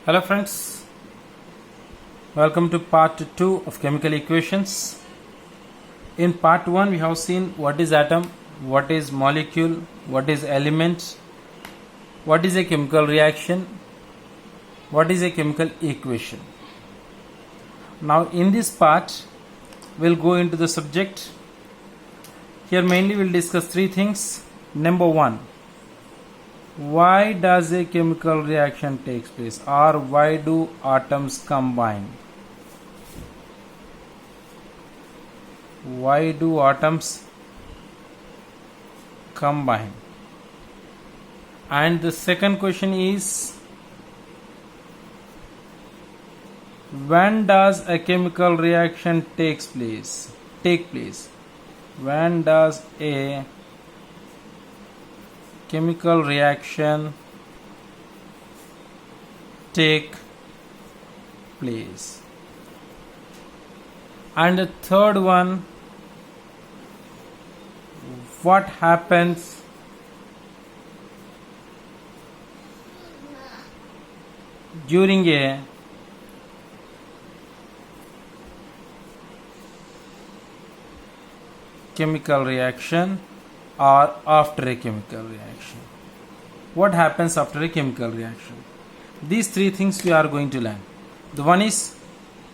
Hello friends, welcome to part 2 of chemical equations. In part 1 we have seen what is atom, what is molecule, what is element, what is a chemical reaction, what is a chemical equation. Now in this part we'll go into the subject. Here mainly we'll discuss three things. Number 1, why does a chemical reaction takes place, or why do atoms combine? Why do atoms combine? And the second question is, when does a chemical reaction take place? When does a chemical reaction take place? And the third one, what happens during a chemical reaction or after a chemical reaction? What happens after a chemical reaction? These three things we are going to learn. The one is,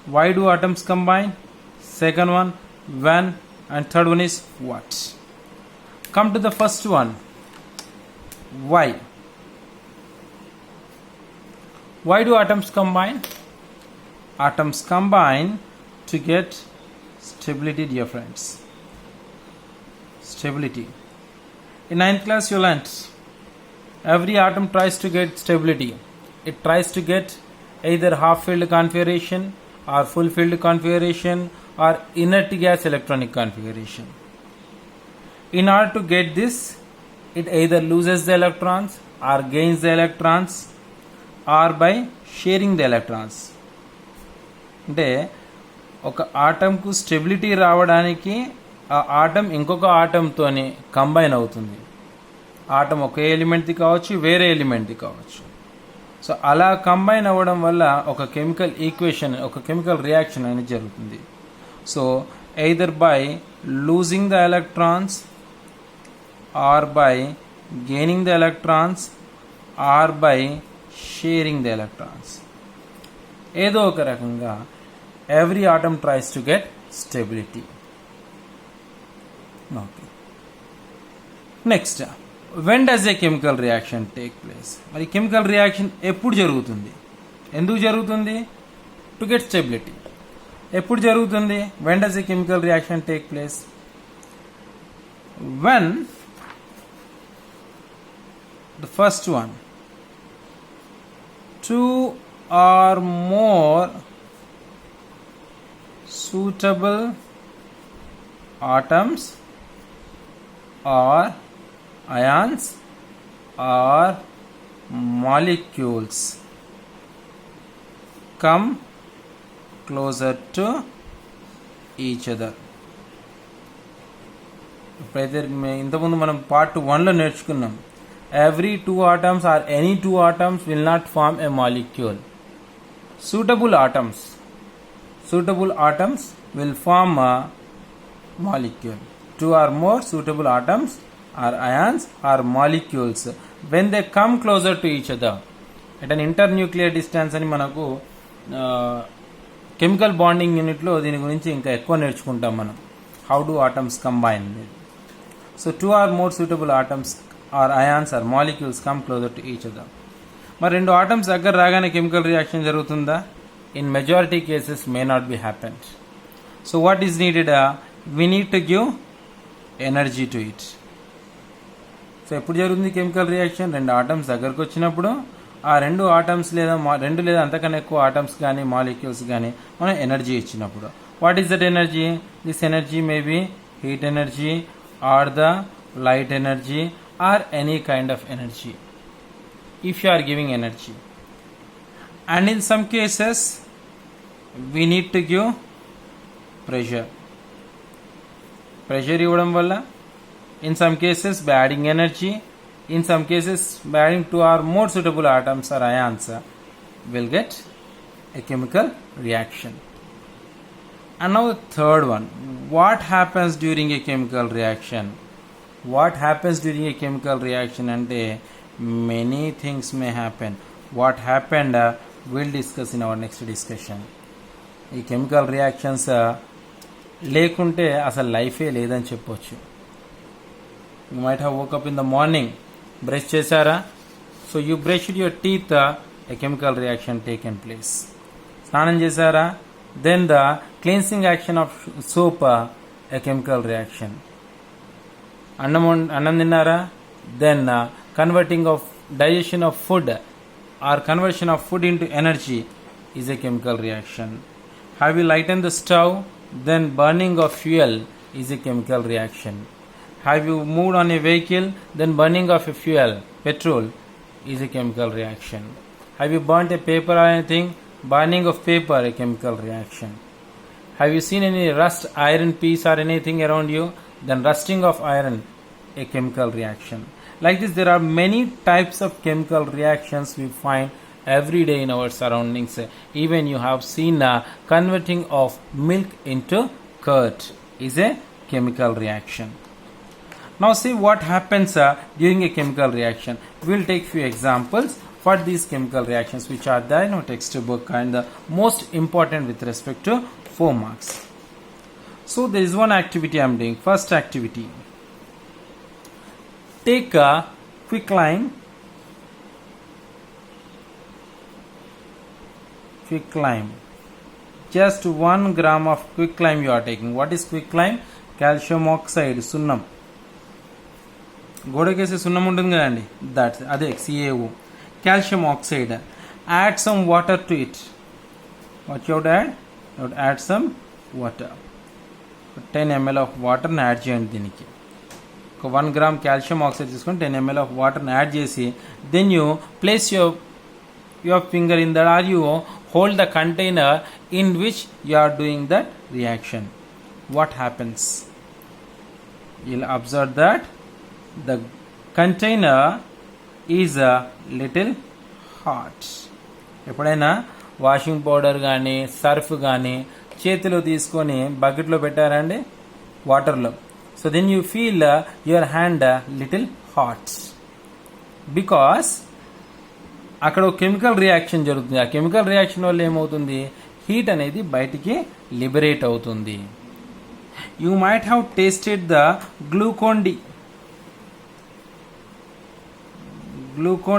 why do atoms combine? Second one, when, and third one is what. Come to the first one, why. Why do atoms combine? Atoms combine to get stability, dear friends. Stability. In 9th class you learnt every atom tries to get stability. It tries to get either half filled configuration or full filled configuration or inert gas electronic configuration. In order to get this, it either loses the electrons or gains the electrons, or by sharing the electrons. అంటే ఒక ఆటంకు stability రావడానికి ఆ atom ఇంకొక ఆటంతోనే combine అవుతుంది. Atom ఒకే ఎలిమెంట్ది కావచ్చు, వేరే ఎలిమెంట్ది కావచ్చు. So అలా కంబైన్ అవ్వడం వల్ల ఒక కెమికల్ ఈక్వేషన్, ఒక కెమికల్ రియాక్షన్ అనేది జరుగుతుంది. So either by losing the electrons, or by gaining the electrons, or by sharing the electrons. ఏదో ఒక రకంగా every atom tries to get stability. Okay. Next, when does a chemical reaction take place? మరి chemical reaction ఎప్పుడు జరుగుతుంది, ఎందుకు జరుగుతుంది? To get stability. ఎప్పుడు జరుగుతుంది? when does a chemical reaction take place? When the first one, two or more suitable atoms or ions or molecules come closer to each other. ఇప్పుడైతే ఇంతకుముందు మనం పార్ట్ 1లో నేర్చుకున్నాం, every two atoms or any two atoms will not form a molecule. Suitable atoms will form a molecule. Two or more suitable atoms or ions or molecules, when they come closer to each other at an internuclear distance అని మనకు chemical bonding యూనిట్లో దీని గురించి ఇంకా ఎక్కువ నేర్చుకుంటాం మనం, how do atoms combine. So two or more suitable atoms or ions or molecules come closer to each other. మరి రెండు ఆటమ్స్ దగ్గర రాగానే కెమికల్ రియాక్షన్ జరుగుతుందా? In majority cases may not be happened. So what is needed? We need to give energy to it. So ఎప్పుడు జరుగుతుంది chemical reaction? రెండు atoms దగ్గరకు వచ్చినప్పుడు ఆ రెండు ఆటమ్స్ రెండు లేదా అంతకన్నా ఎక్కువ ఆటమ్స్ కానీ మాలిక్యూల్స్ కానీ మనం ఎనర్జీ ఇచ్చినప్పుడు. What is that energy? This energy may be heat energy or the light energy or any kind of energy if you are giving energy. And in some cases we need to give pressure ఇవ్వడం వల్ల, in some cases by adding energy, in some cases by adding two or more suitable atoms or ions, will get a chemical reaction. And now the third one, what happens during a chemical reaction? What happens during a chemical reaction? And many things may happen. What happened we'll discuss in our next discussion. ఈ chemical reactions లేకుంటే అసలు లైఫే లేదని చెప్పొచ్చు. You might have woke up in the morning, brush చేశారా, so you brushed your teeth, a chemical reaction taken place. స్నానం చేశారా, then the cleansing action of soap, a chemical reaction. Annam tinnara, then converting of digestion of food or conversion of food into energy is a chemical reaction. Have you lightened the stove, then burning of fuel is a chemical reaction. Have you moved on a vehicle, then burning of a fuel, petrol, is a chemical reaction. Have you burnt a paper or anything, burning of paper, a chemical reaction. Have you seen any rust iron piece or anything around you, then rusting of iron, a chemical reaction. Like this, there are many types of chemical reactions we find every day in our surroundings. Even you have seen converting of milk into curd is a chemical reaction. Now see what happens during a chemical reaction. We'll take few examples for these chemical reactions which are there in our textbook and the most important with respect to 4 marks. So there is one activity I am doing. First activity, take a quicklime. Just 1 gram of quicklime you are taking. What is quicklime? Calcium oxide, sunnam. గోడకేసే సున్నం ఉంటుంది కదండి, that అదే CaO, calcium oxide. Add some water to it. What you have to add? You have to add some water. 10 ml of water ని add చేయండి దీనికి. ఒక 1 gram calcium oxide తీసుకొని 10 ml of water ని యాడ్ చేసి, then you place your finger in that, or you hold the container in which you are doing that reaction. What happens? You'll observe that the container is a little hot. ఎప్పుడైనా washing powder కానీ Surf కానీ చేతిలో తీసుకొని బకెట్లో పెట్టారండి వాటర్లో, so then you feel your hand little hot because అక్కడ ఒక కెమికల్ రియాక్షన్ జరుగుతుంది. ఆ కెమికల్ రియాక్షన్ వల్ల ఏమవుతుంది, హీట్ అనేది బయటికి లిబరేట్ అవుతుంది. You might have tasted the Glucon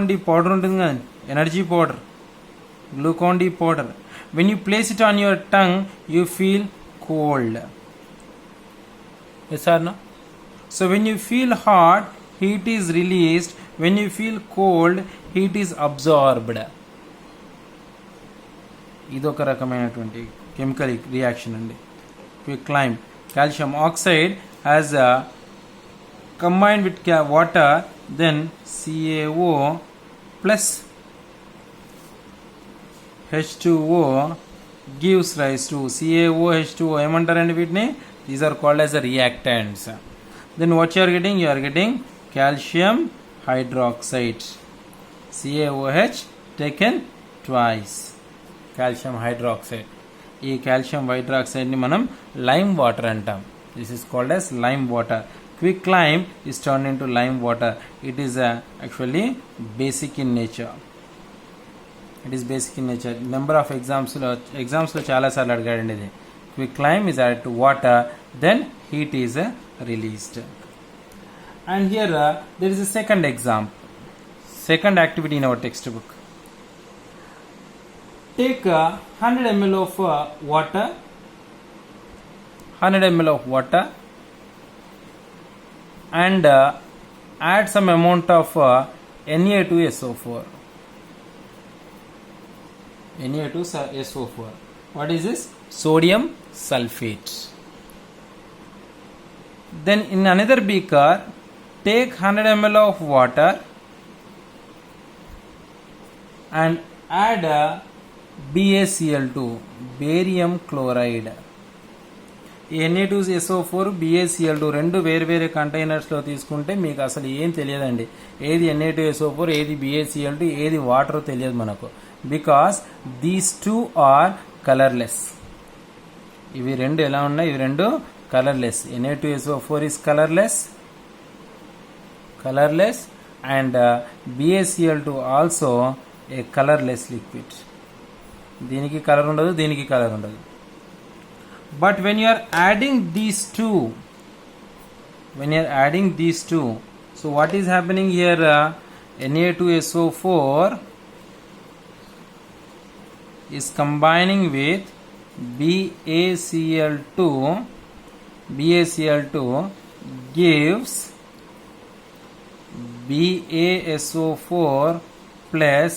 D powder ఉంటుంది కదా, energy powder, Glucon D powder. When you place it on your tongue, you feel cold. Yes or no? So when you feel hot, heat is released. When you feel cold, heat is absorbed. ఇదొక రకమైనటువంటి chemical reaction అండి. Quicklime, calcium oxide has combined with water, then CaO plus H2O gives rise to CaO, H2O. ఏమంటారండి వీటిని? These are called as the reactants. Then what you are getting? You are getting calcium hydroxide, CaOH taken twice, calcium hydroxide. ఈ calcium hydroxide ని మనం lime water అంటాం. This is called as lime water. Quicklime is turned into lime water. It is actually basic in nature. It is basic in nature. Number of exams లో చాలా సార్లు అడిగాడండి ఇది. Quicklime is added to water, then heat is released. And here there is a second example, second activity in our textbook. Take 100 ml of water, 100 ml of water, and add some amount of Na2SO4. Na2SO4. What is this? Sodium sulfate. Then in another beaker, take 100 ml of water and add BaCl2, barium chloride. ఈ Na2SO4 BaCl2 రెండు వేరు వేరే కంటైనర్స్లో తీసుకుంటే మీకు అసలు ఏం తెలియదండి. ఏది Na2SO4, ఏది BaCl2, ఏది వాటర్ తెలియదు మనకు. Because these two are colourless. ఇవి రెండు ఎలా ఉన్నాయి? ఇవి రెండు colourless. Na2SO4 is colorless and BaCl2 also a colorless liquid. దీనికి కలర్ ఉండదు, దీనికి కలర్ ఉండదు. But when you are adding these two, so what is happening here? Na2SO4 is combining with BaCl2 gives BaSO4 plus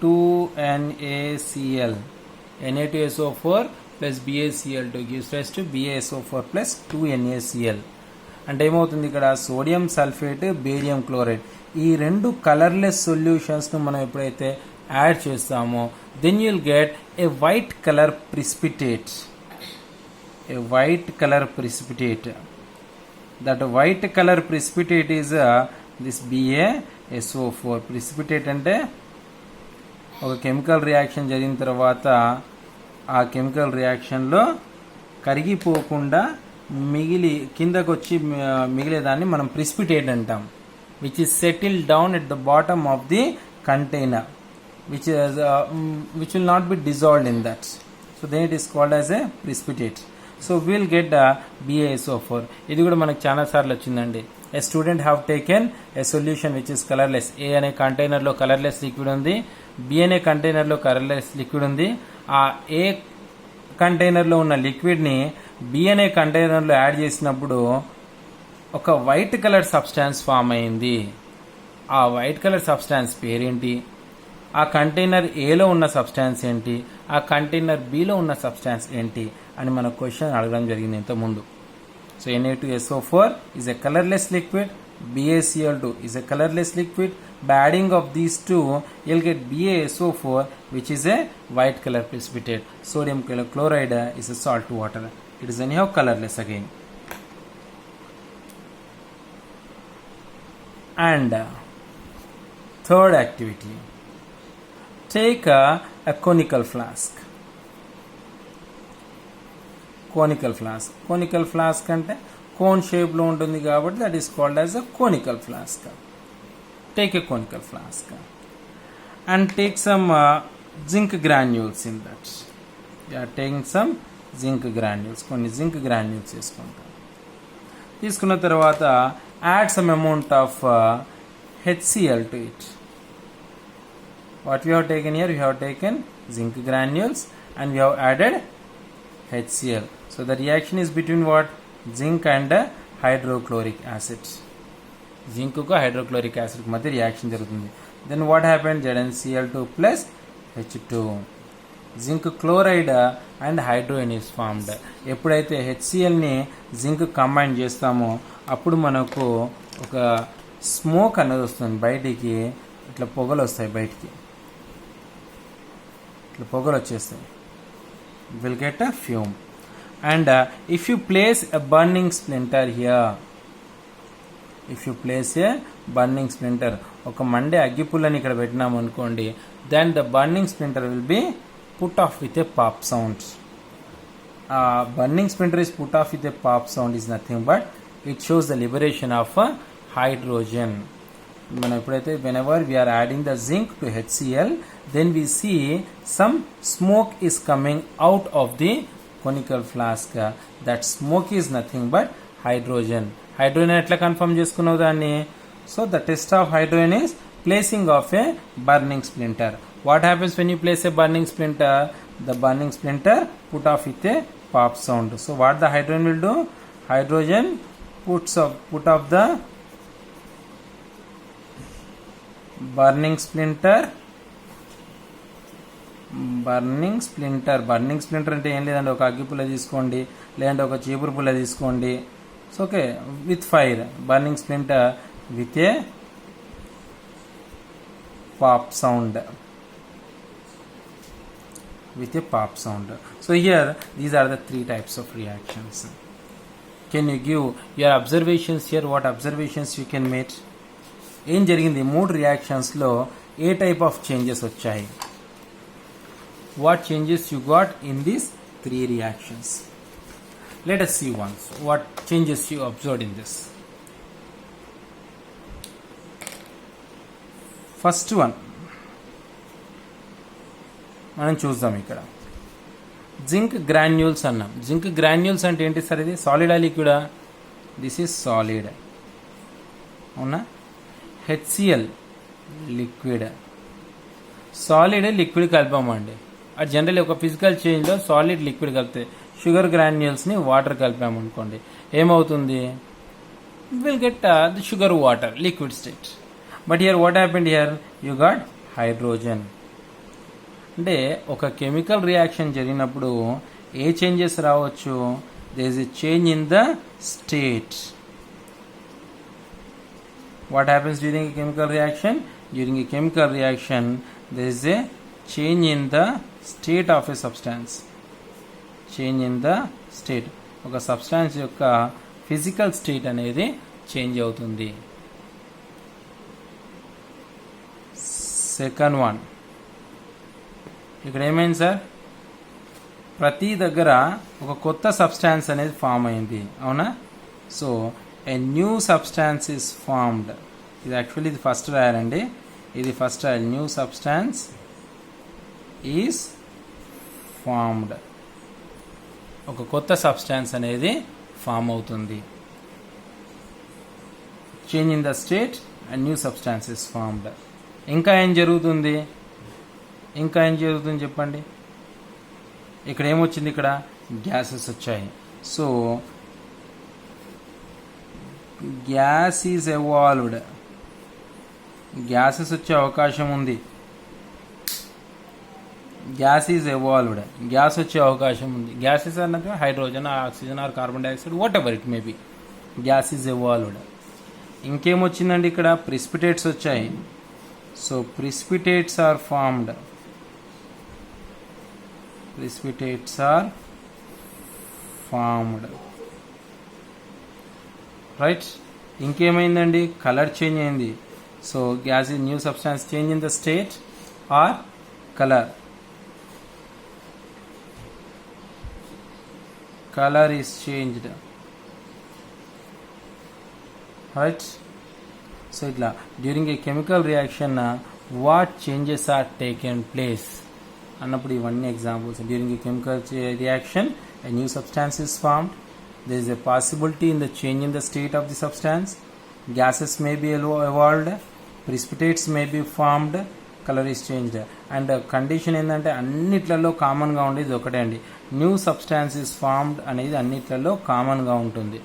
2NaCl. Na2SO4 plus BaCl2 gives rise to BaSO4 plus 2NaCl. అంటే ఏమవుతుంది ఇక్కడ? Sodium sulphate, barium chloride, ఈ రెండు colourless సొల్యూషన్స్ను మనం ఎప్పుడైతే add చేస్తామో then you'll get a white color precipitate. That white color precipitate is this BaSO4. precipitate అంటే ఒక కెమికల్ రియాక్షన్ జరిగిన తర్వాత ఆ కెమికల్ రియాక్షన్లో కరిగిపోకుండా కిందకు వచ్చి మిగిలేదాన్ని మనం precipitate అంటాం. which is settled down at the bottom of the container, which will not be dissolved in that. So then it is called as a precipitate. So we'll get BaSO4. ఇది కూడా మనకు చాలా సార్లు వచ్చిందండి. A student have taken a solution which is colorless. A అనే కంటైనర్లో colourless liquid ఉంది, B అనే కంటైనర్లో కలర్లెస్ లిక్విడ్ ఉంది. ఆ A కంటైనర్లో ఉన్న లిక్విడ్ని B అనే కంటైనర్లో యాడ్ చేసినప్పుడు ఒక వైట్ కలర్ సబ్స్టాన్స్ ఫామ్ అయింది. ఆ వైట్ కలర్ సబ్స్టాన్స్ పేరేంటి? ఆ కంటైనర్ ఏలో ఉన్న సబ్స్టాన్స్ ఏంటి? ఆ కంటైనర్ బిలో ఉన్న సబ్స్టాన్స్ ఏంటి అని మన క్వశ్చన్ అడగడం జరిగింది ఇంతకుముందు. So Na2SO4 is a colorless liquid, BaCl2 is a colorless liquid. By adding of these two, you'll get BaSO4, which is a white color precipitate. Sodium chloride is a salt water. It is anyhow colorless again. And third activity, take a conical flask. Conical flask అంటే cone షేప్లో ఉంటుంది కాబట్టి that is called as a conical flask. Take a conical flask and take some zinc granules in that. You are taking some zinc granules. కొన్ని zinc granules తీసుకుంటాం. తీసుకున్న తర్వాత add some amount of HCl to it. What we have taken here? We have taken zinc granules and we have added HCl. So the reaction is between what? Zinc and hydrochloric acid. Zinc को hydrochloric acid के मध्य reaction जरूरत. Then what happened? ZnCl2 plus H2. Zinc chloride and hydrogen is formed. ఎప్పుడైతే HCl ని zinc combine చేస్తామో అప్పుడు మనకు ఒక smoke అనేది వస్తుంది బయటికి. ఇట్లా పొగలు వస్తాయి బయటికి, ఇట్లా పొగలు వచ్చేస్తాయి. Will get a fume. And if you place a burning splinter here, ఒక మండే అగ్గిపుల్లని ఇక్కడ పెట్టినాము అనుకోండి, then the burning splinter will be put off with a pop sound. Burning splinter is put off with a pop sound is nothing but it shows the liberation of hydrogen. మనం ఎప్పుడైతే whenever we are adding the zinc to HCl, then we see some smoke is coming out of the conical flask. That smoke is nothing but hydrogen. Hydrogen ఎట్లా confirm చేసుకున్నావు దాన్ని? So the test of hydrogen is placing of a burning splinter. What happens when you place a burning splinter? The burning splinter put off with a pop sound. So what the hydrogen will do? Hydrogen put off the burning splinter. Burning splinter అంటే ఏం లేదండి, ఒక అగ్గి పుల్ల తీసుకోండి లేదంటే ఒక చీపురు పుల్ల తీసుకోండి. So okay, with fire, burning splinter with a pop sound. with a pop sound. So here these are the three types of reactions. Can you give your observations here? What observations you can make? ఏం జరిగింది మూడు రియాక్షన్స్లో ఏ type of changes వచ్చాయి? What changes you got in these three reactions? Let us see once what changes you observed in this. First one మనం చూద్దాం. ఇక్కడ zinc granules అన్నాం. జింక్ గ్రాన్యూల్స్ అంటే ఏంటి సార్? ఇది సాలిడా లిక్విడా? This is solid. అవునా? HCl liquid. సాలిడ్ లిక్విడ్ కలిపామండి. అది జనరల్లీ ఒక ఫిజికల్ చేంజ్లో సాలిడ్ లిక్విడ్ కలిపితే షుగర్ గ్రాన్యూల్స్ని వాటర్ కలిపామనుకోండి ఏమవుతుంది? Will get the sugar water liquid state. But here what happened? Here you got hydrogen. అంటే ఒక కెమికల్ రియాక్షన్ జరిగినప్పుడు ఏ చేంజెస్ రావచ్చు? There is a change in the state. What happens during a chemical reaction? During a chemical reaction, there is a change in the state of a substance. Change in the state. ఒక substance యొక్క physical state అనేది change అవుతుంది. Second one, ఇక్కడ ఏమైంది sir? ప్రతి దగ్గర ఒక కొత్త సబ్స్టాన్స్ అనేది ఫామ్ అయింది. అవునా? So a new substance is formed. ఇది యాక్చువల్లీ ఇది ఫస్ట్ రాయాలండి. ఇది ఫస్ట్ రాయాలి. New substance is formed. ఒక కొత్త సబ్స్టాన్స్ అనేది ఫామ్ అవుతుంది. Change in the state and new substance is formed. ఇంకా ఏం జరుగుతుంది? ఇంకా ఏం జరుగుతుంది చెప్పండి. ఇక్కడ ఏమొచ్చింది? ఇక్కడ గ్యాసెస్ వచ్చాయి. So gas is evolved. Gases వచ్చే అవకాశం ఉంది. Gas is evolved. గ్యాస్ వచ్చే అవకాశం ఉంది. గ్యాసెస్ అన్నది hydrogen, oxygen or carbon dioxide, whatever it may be. Gas is evolved. ఇంకేమొచ్చిందండి? ఇక్కడ ప్రిసిపిటేట్స్ వచ్చాయి. So precipitates are formed. Precipitates are formed. Right. ఇంకేమైందండి? కలర్ చేంజ్ అయింది. So gas is new substance change in the state or colour. Colour is changed. Right. So ఇట్లా during a chemical reaction what changes are taken place అన్నప్పుడు ఇవన్నీ examples. During a chemical reaction a new substance is formed. There is a possibility in the change in the state of the substance. Gases may be evolved. Precipitates may be formed. Color is changed. And condition ఏంటంటే అన్నిట్లలో కామన్గా ఉండేది ఒకటే అండి. New substance is formed అనేది అన్నిట్లలో కామన్గా ఉంటుంది.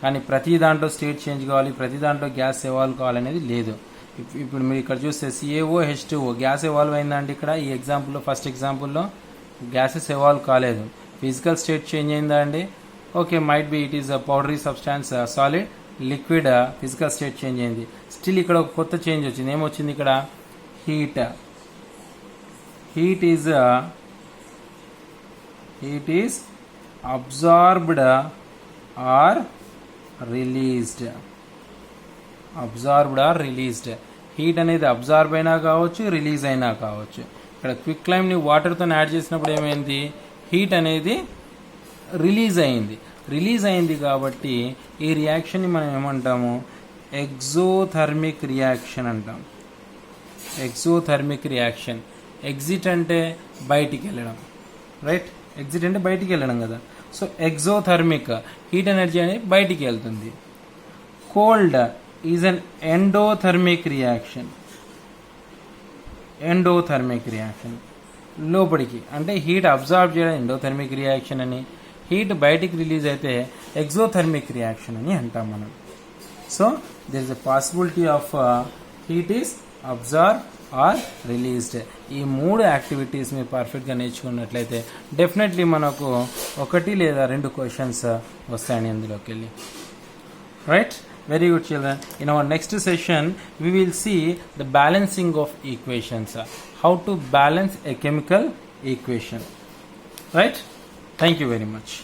కానీ ప్రతి దాంట్లో స్టేట్ చేంజ్ కావాలి, ప్రతి దాంట్లో గ్యాస్ ఎవాల్వ్ కావాలనేది లేదు. ఇప్పుడు మీరు ఇక్కడ చూస్తే CaOH2O గ్యాస్ ఎవాల్వ్ అయిందంటే ఇక్కడ ఈ ఎగ్జాంపుల్లో ఫస్ట్ ఎగ్జాంపుల్లో గ్యాసెస్ ఎవాల్వ్ కాలేదు. ఫిజికల్ స్టేట్ చేంజ్ అయిందా అండి? Okay, might be it is a powdery substance, solid, liquid, physical state change అయింది. స్టిల్ ఇక్కడ ఒక కొత్త చేంజ్ వచ్చింది. ఏమొచ్చింది ఇక్కడ? Heat. Heat is absorbed or released. Absorbed or released. Heat అనేది అబ్జార్బ్ అయినా కావచ్చు, రిలీజ్ అయినా కావచ్చు. ఇక్కడ క్విక్ లైమ్ని వాటర్తో యాడ్ చేసినప్పుడు ఏమైంది? హీట్ అనేది రిలీజ్ అయింది. రిలీజ్ అయింది కాబట్టి ఈ రియాక్షన్ని మనం ఏమంటాము? ఎగ్జోథర్మిక్ రియాక్షన్ అంటాం. Exothermic reaction. ఎగ్జిట్ అంటే బయటికి వెళ్ళడం, రైట్? ఎగ్జిట్ అంటే బయటికి వెళ్ళడం కదా. సో ఎగ్జోథర్మిక్, హీట్ ఎనర్జీ అనేది బయటికి వెళ్తుంది. Cold is an endothermic reaction. Endothermic reaction లోపలికి అంటే హీట్ అబ్జార్బ్ చేయడం ఎండోథర్మిక్ రియాక్షన్ అని, హీట్ బయటికి రిలీజ్ అయితే ఎగ్జోథర్మిక్ రియాక్షన్ అని అంటాం మనం. So there is a possibility of heat is absorb or released. ఈ మూడు యాక్టివిటీస్ మీరు పర్ఫెక్ట్గా నేర్చుకున్నట్లయితే డెఫినెట్లీ మనకు ఒకటి లేదా రెండు క్వశ్చన్స్ వస్తాయని ఇందులోకి వెళ్ళి. Right? Very good, children. In our next session, we will see the balancing of equations. How to balance a chemical equation. Right? Thank you very much.